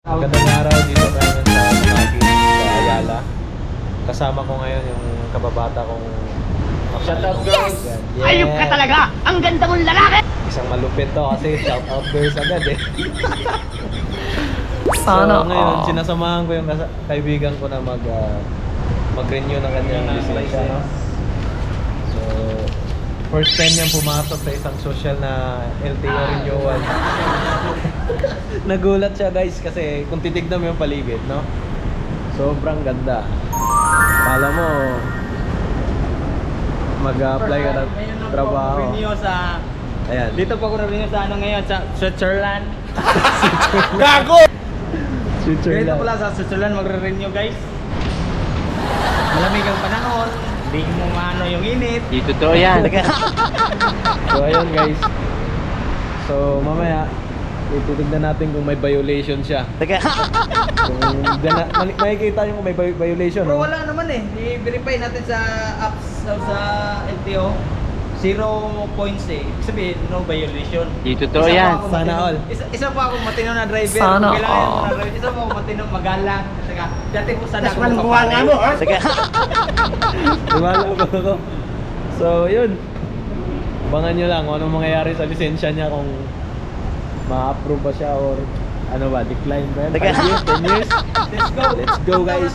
Magandang araw dito tayo sa Makati, sa Ayala. Kasama ko ngayon yung kababata kong Shoutout girls! Yan. Ayop ka talaga! Ang ganda mong lalaki! Isang malupit to kasi shoutout girls agad eh. Sana So ngayon, sinasamahan ko yung kaibigan ko na mag-renew ng kanyang lisensya. No? So, first time niyang pumasok sa isang social na LTO renewal. Nagulat siya guys kasi kung titignan mo yung paligid, no? Sobrang ganda. Kala mo mag-apply ka ng trabaho. Renew sa... Ayan. Dito pa ako na-renew sa ano ngayon, sa Switzerland. Gago! Dito Switzerland. pala sa Switzerland magre-renew guys. Malamig ang panahon. Hindi mo maano yung init. Dito to yan. So ayun guys. So mamaya ititignan natin kung may violation siya. Kung makikita niyo kung may violation. Pero no? wala naman eh. I-verify natin sa apps sa LTO. 0 points eh. Ibig sabihin, no violation. Dito to yan. Sana all. Isa pa ako matino na driver. Sana Kailangan all. mo na driver. Isa pa ako matino magalang. Saka, dati po sana ako Tiwala ba ako? So yun. Abangan nyo lang kung anong mangyayari sa lisensya niya, kung ma-approve ba siya or ano ba, decline ba yan? 5 years, 10 years? Let's go. Let's go guys!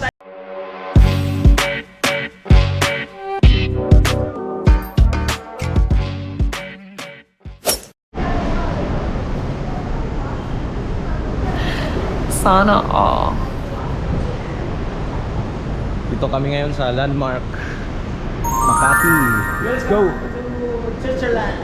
Sana all. Dito kami ngayon sa landmark Makati. Let's go! Switzerland.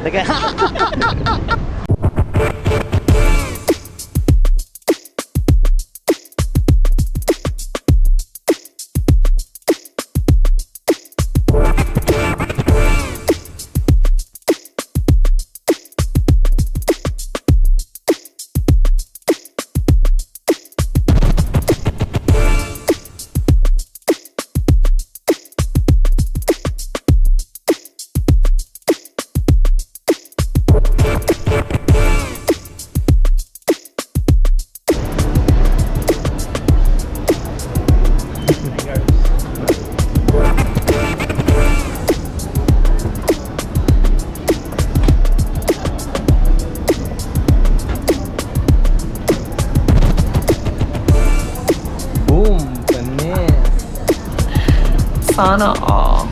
Boom! Kanis! Sana all.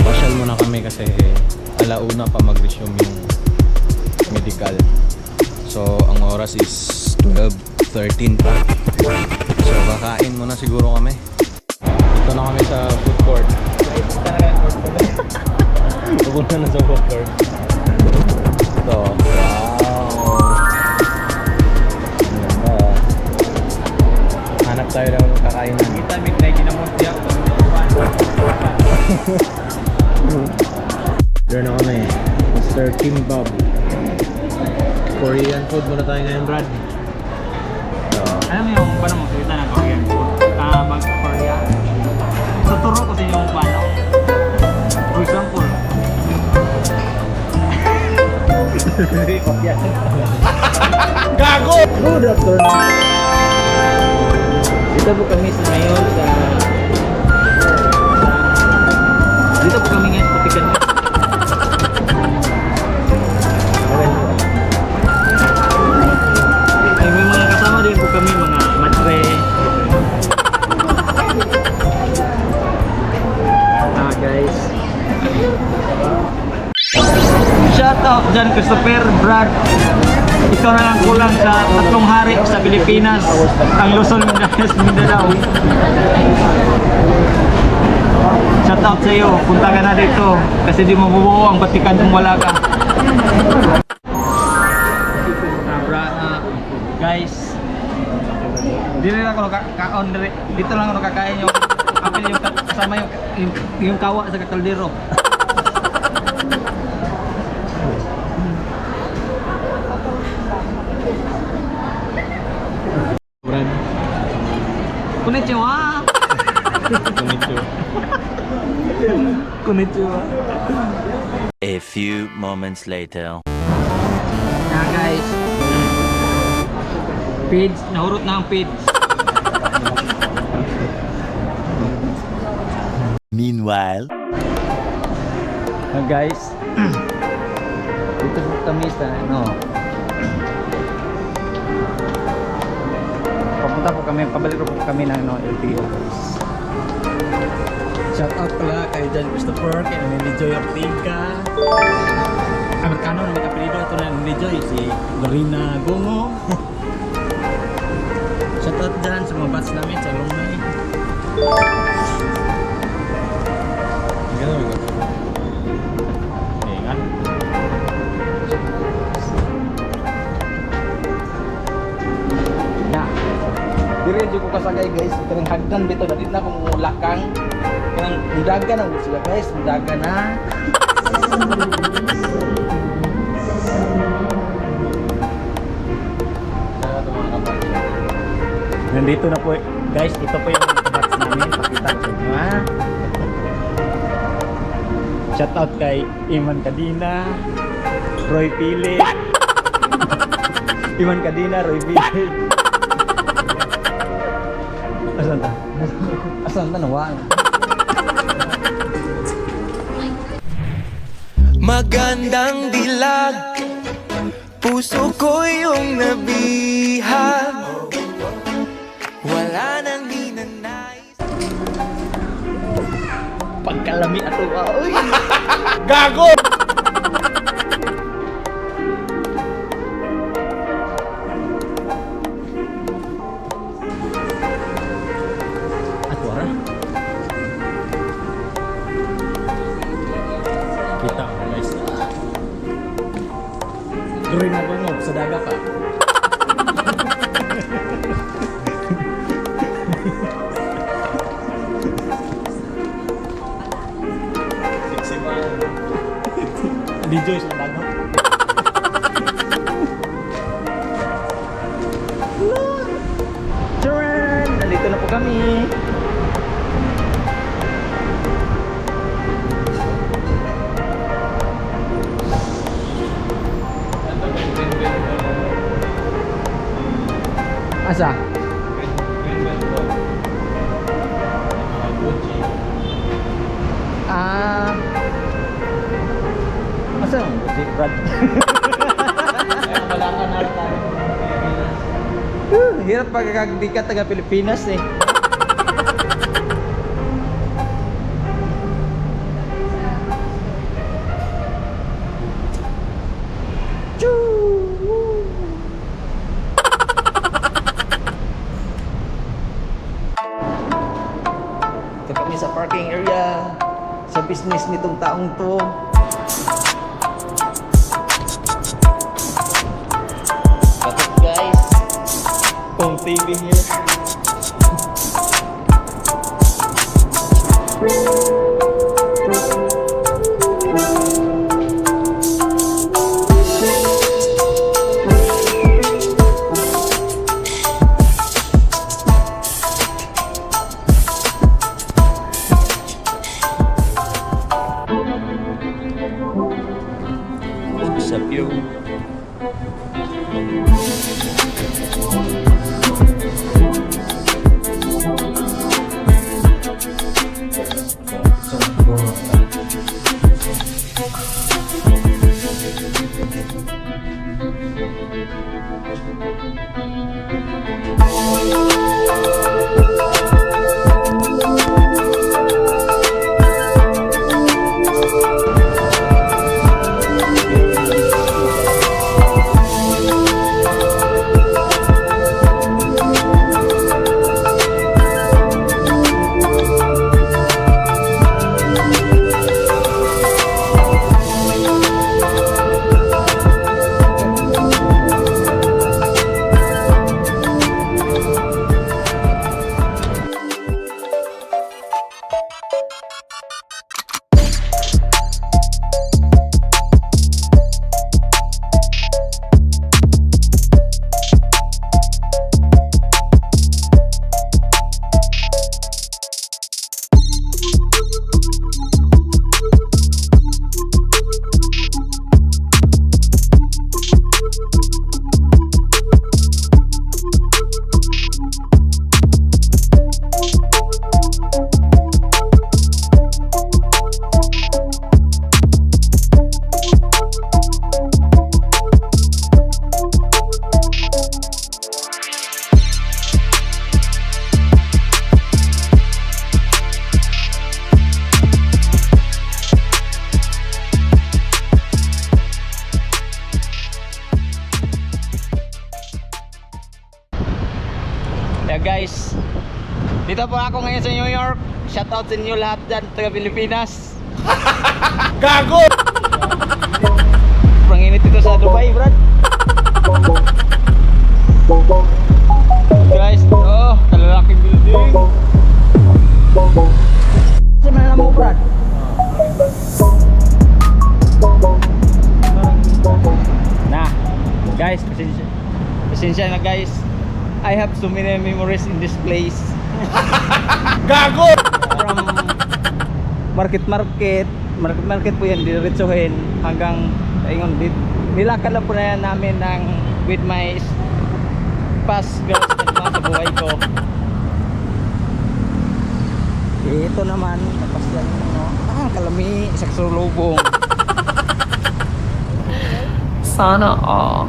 Pasyal muna kami kasi alauna pa mag-resume yung medical. So ang oras is 12:13 pa. So kakain muna siguro kami. Dito na kami sa food court. Pupunta na sa food court. So, wow! Ang ganda. Hanap tayo ng kakainan. Kita midnight ginamot niya ako. There na kami, Mr. Kimbab. Korean food muna tayo ngayon, Brad. So, Alam mo yung paano magsalita ng Korean food? Mag-Korea. Tuturo ko sa inyo kung paano. For example, Gago! Good afternoon! dito po kami sa ngayon dito po kami ngayon sa Pican. Ay, may mga kasama din po kami, mga matre. Guys. Shout out dyan, Christopher, Brad. Ikaw na lang kulang sa 3 hari sa Pilipinas, ang Luzon, Mindanao. Shout out sa iyo, punta ka na dito kasi di mo bubuo ang batikan kung wala ka. Guys, dito lang ako kakaon, dito lang ako kakain yung apel, yung kasama yung kawa sa kaldero. Brad. Konnichiwa. Konnichiwa. Konnichiwa. A few moments later. Guys, Pids, nahurot na ang pids. Meanwhile, Guys, dito kami sa papunta po kami, pabalik po kami ng LTO guys. Shout out pala kay John Christopher, kay Joy Ortiga, Amerikano na mag-apelido ito na Joy, si Dorina Gongo. Shout out dyan sa mga bats namin sa alumni. Dire jud ko kasagay guys, kanang hagdan bitaw dali na kung ulakang. Kanang mudaga na mo sila guys, mudaga na. Nandito na po guys, ito po yung bats namin, pakita ko sa inyo ha. Shout out kay Iman Kadina, Roy Pili. Iman Kadina, Roy Pili. Asan ta? Asan ta nawa? Magandang dilag, puso ko yung nabihag. Wala nang ninanais. Pagkalami ato ba? Uy! gago! Ato ara. Kita mo guys. During na mo sa daga pa. Di Joy sa daga. Turan! Nandito na po kami. Asa? Ah. Asa ang si Brad? Hirap pagkakagdi ka taga Pilipinas eh. Ito kami sa parking area sa business nitong taong to. Bakit guys? Kung TV here. Sa view. Kaya guys, dito po ako ngayon sa New York. Shoutout sa inyo lahat dyan, taga Pilipinas. Gago! Sobrang init ito sa Dubai, Brad. Guys, oh, kalalaking building. Saan na mo, Brad? Nah, guys, pasensya na guys. I have so many memories in this place. Gago! From market po yan, diretsuhin hanggang ayun, nilakad lang po na yan namin with my past girls na mga sa buhay ko. Ito naman, tapos yan, kalami, isang sulubong. Sana all.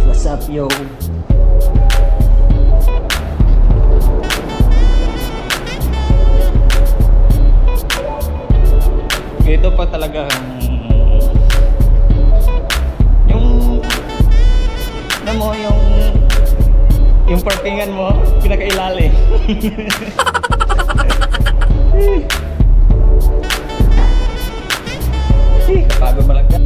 What's up, yo? Ito pa talaga yung alam mo yung parkingan mo pinakailalim. Kapagod malagyan.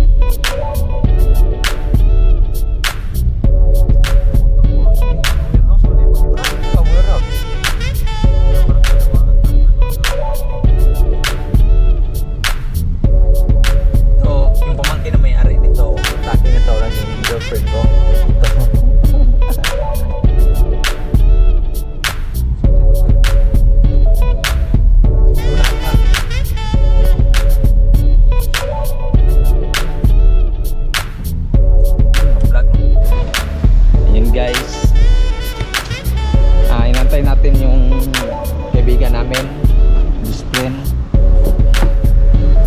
Natin yung kaibigan namin, best friend.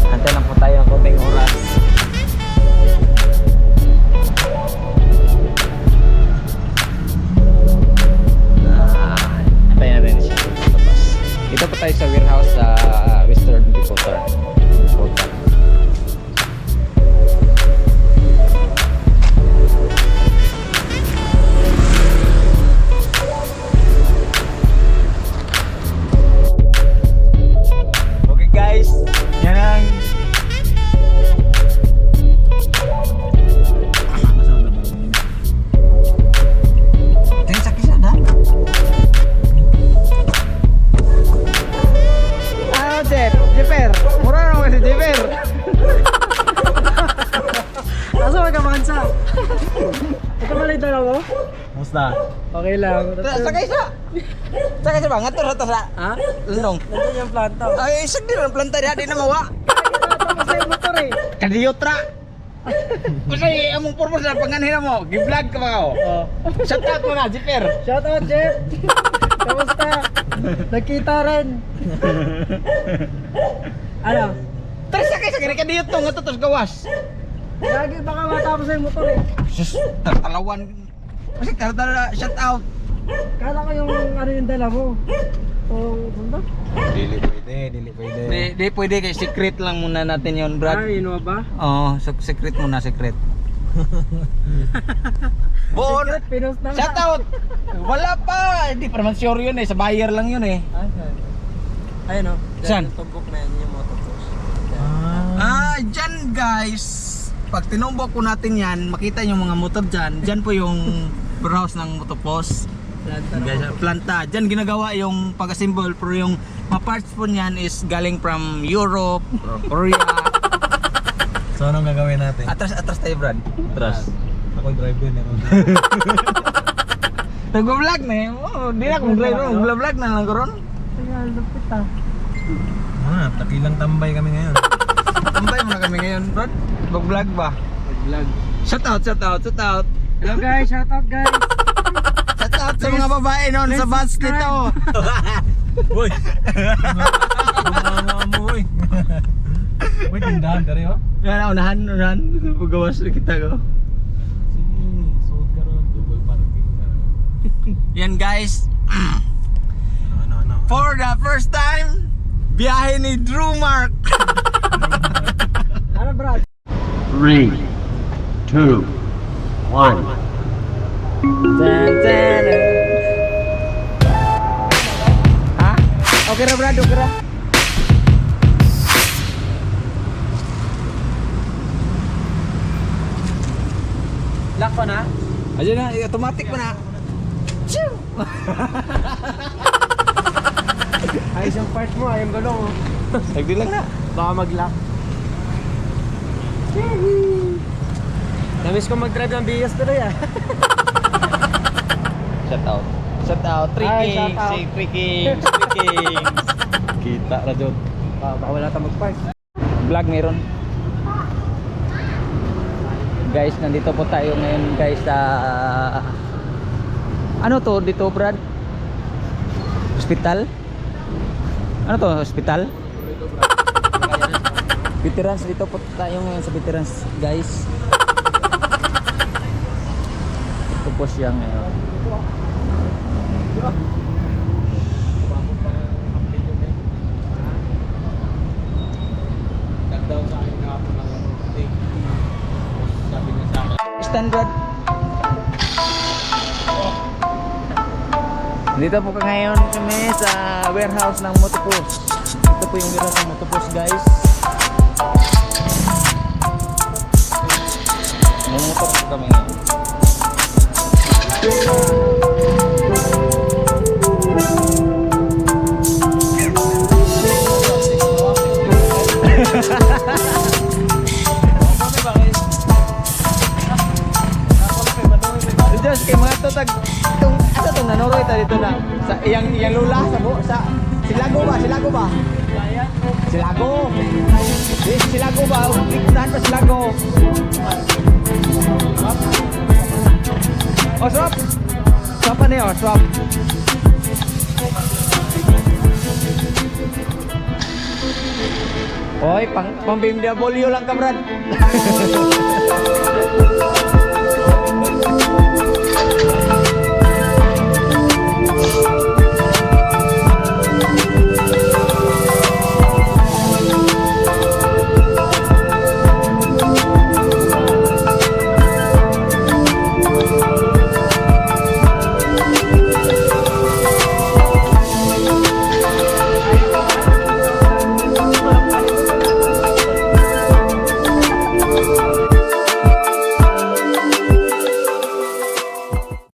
Antay lang po tayo ng konting oras. Antayin natin siya tapos dito po tayo sa warehouse sa Western Dakota. Okay lang. Sakay sa ba? Nga to sa Ha? Lundong. Nandiyan yung planta. Ay, isag din ang planta di na mawa. Kasi yung motor eh. Kadiyot ra. Kasi among purpose na panganhin mo, gi-vlog ka ba ako? Oh. Shout out mo na, Jipper. Shout out, Jeff. Kamusta? Nagkita rin. Ano? Tara sakay sa kanya kadiyot to, nga to tos gawas. Lagi baka matapos yung motor eh. Sus, tatalawan. Kasi karata shout out. Kala ko yung ano yung dala mo. O, ano ba? Dili pwede. Di pwede kay secret lang muna natin yon, Brad. Ah, yun ba? Oo, secret muna, secret. Bon, Pinos na. shout out. Wala pa. Hindi pa naman sure yun eh. Sa buyer lang yun eh. Ayun o. Saan? Tumbok na yan yung motocross. Dyan guys. Pag tinumbok po natin yan, makita yung mga motor dyan. Dyan po yung warehouse ng motopos. Planta. Dyan ginagawa yung pag-assemble, pero yung mga parts po niyan is galing from Europe, or Korea. So anong gagawin natin? Atras tayo, Brad. Atras. Ako yung driver na ron. Nag-vlog na eh. Oh, di na akong driver. Mag-vlog na lang ko ron. Takilang tambay kami ngayon. Tambay mo na kami ngayon, Brad. Mag-vlog ba? Vlog. Shout out. Hello guys, shout out guys. Shout out sa mga babae noon sa bus nito. Uy! Mga mo uy! Uy, tindahan ka rin oh. Yan, unahan. Pagawas na kita ko. Sige, suot ka ron. Double parking ka. Yan guys. Ano? For the first time, biyahe ni Drew Mark. Ano Brad? 3, 2, 1. Ha? Okay ra Brad, okay ra. Lock ko na? Ayun na, automatic pa na. Ayos yung part mo, ayong gulong oh. Nagdi lang na. Baka mag-lock. Namiss ko mag-drive ng BS tuloy ah. Shout out. 3 Ay, kings, shout out. say 3 kings, 3 kings. Kita ra jud. Baka wala tayong mag-park. Vlog meron. Guys, nandito po tayo ngayon guys sa ano to dito Brad? Hospital? Ano to? Hospital? Veterans, dito po tayo ngayon sa veterans guys. Ito po siya ngayon. Standard. Dito po ngayon kami sa warehouse ng Motopos. Ito po yung warehouse ng Motopos guys. Mumotor po kami ngayon. Diyos kay mga tutag itong asa tong nanoroy ta dito na sa iyang lula sa Silago ba Silago ba likuran pa Silago swap pa niyo swap Oy, pang BMW lang ka, Brad.